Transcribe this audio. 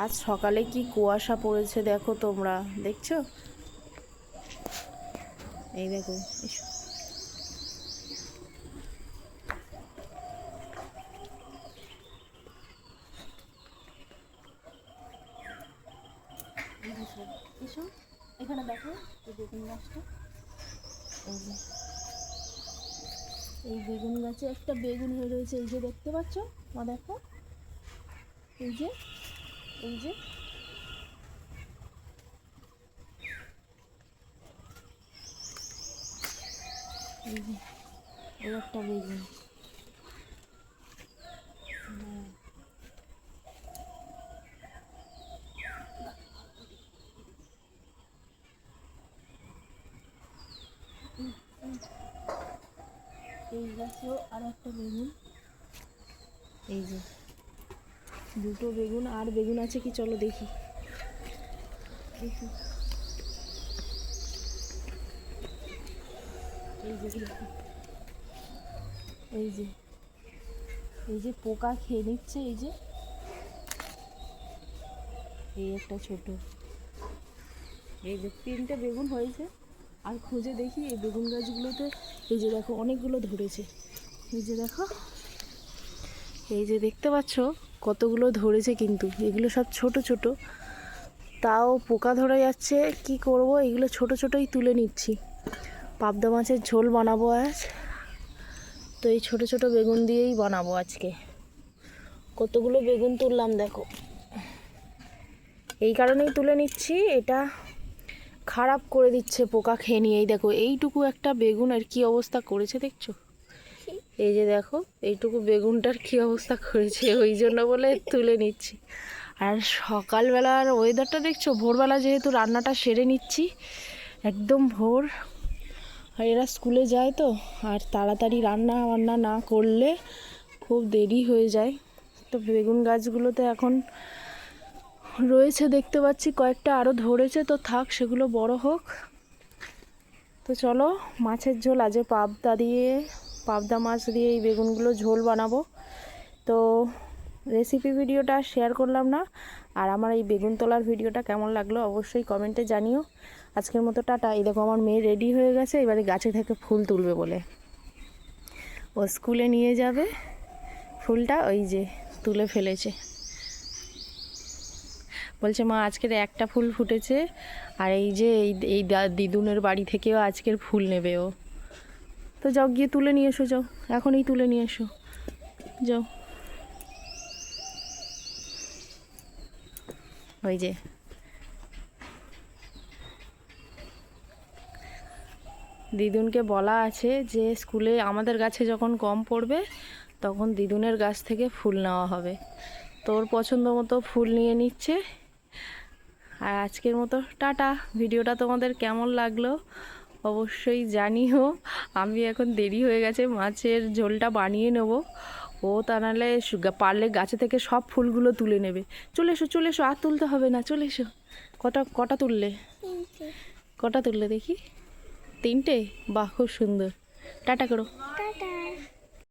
আজ সকালে কি কুয়াশা পড়েছে দেখো তোমরা, দেখছো? এই দেখো, এসো। এসো, এখানে দেখো এই বেগুন গাছটা। এই যে এই বেগুন গাছে একটা বেগুন হয়ে রয়েছে, এই যে দেখতে পাচ্ছ মা, দেখো এই যে এই যে এই যে এই একটা বেগুন। এই গাছেও আর একটা বেগুন, এই যে দুটো বেগুন। আর বেগুন আছে কি, চলো দেখি দেখি। এই যে এই যে এই যে পোকা খেয়ে নিচ্ছে, এই যে এই একটা ছোট, এই যে 3টে বেগুন হয়েছে। আর খুঁজে দেখি এই বেগুন গাছগুলোতে, এই যে দেখো অনেকগুলো ধরেছে, এই যে দেখো, এই যে দেখতে পাচ্ছ কতগুলো ধরেছে, কিন্তু এগুলো সব ছোট ছোট, তাও পোকা ধরে যাচ্ছে। কি করব, এগুলো ছোট ছোটই তুলে নিচ্ছি। পাবদা মাছের ঝোল বানাবো আজ, তো এই ছোট ছোট বেগুন দিয়েই বানাবো আজকে। কতগুলো বেগুন তুললাম দেখো, এই কারণেই তুলে নিচ্ছি, এটা খারাপ করে দিচ্ছে পোকা খেয়ে নিয়ে। এই দেখো এইটুকু একটা বেগুনের কি অবস্থা করেছে দেখছো, এই যে দেখো এইটুকু বেগুনটার কি অবস্থা করেছে, ওই জন্য বলে তুলে নিচ্ছি। আর সকালবেলার ওয়েদারটা দেখছো, ভোরবেলা যেহেতু রান্নাটা সেরে নিচ্ছি একদম ভোর, আর এরা স্কুলে যায় তো, আর তাড়াতাড়ি রান্না বান্না না করলে খুব দেরি হয়ে যায়। তো বেগুন গাছগুলোতে এখন রয়েছে দেখতে পাচ্ছি কয়েকটা, আরও ধরেছে, তো থাক সেগুলো বড় হোক। তো চলো মাছের ঝোল, আজ পাবদা মাছ দিয়ে এই বেগুনগুলো ঝোল বানাবো। তো রেসিপি ভিডিওটা শেয়ার করলাম না, আর আমার এই বেগুন তোলার ভিডিওটা কেমন লাগলো অবশ্যই কমেন্টে জানিও। আজকের মতো টাটা। এই দেখো আমার মেয়ে রেডি হয়ে গেছে, এবারে গাছে থেকে ফুল তুলবে বলে, ও স্কুলে নিয়ে যাবে ফুলটা, ওই যে তুলে ফেলেছে। বলছে মা আজকের একটা ফুল ফুটেছে, আর এই যে এই দিদুনের বাড়ি থেকেও আজকের ফুল নেবে ও। তো যাও গিয়ে তুলে নিয়ে এসো, যাও এখনই তুলে নিয়ে এসো, যাও। ওই যে দিদুনকে বলা আছে যে স্কুলে আমাদের গাছে যখন কম পড়বে তখন দিদুনের গাছ থেকে ফুল নেওয়া হবে। তোর পছন্দ মতো ফুল নিয়ে নিচ্ছে। আর আজকের মতো টাটা। ভিডিওটা তোমাদের কেমন লাগলো অবশ্যই জানিও। আমি এখন দেরি হয়ে গেছে, মাছের ঝোলটা বানিয়ে নেব। ও তা নাহলে পারলে গাছে থেকে সব ফুলগুলো তুলে নেবে। চলে এসো চলে এসো, আর তুলতে হবে না, চলে এসো। কটা তুললে? কটা তুললে দেখি? 3টে? বাহ খুব সুন্দর। টাটা করো। টাটা।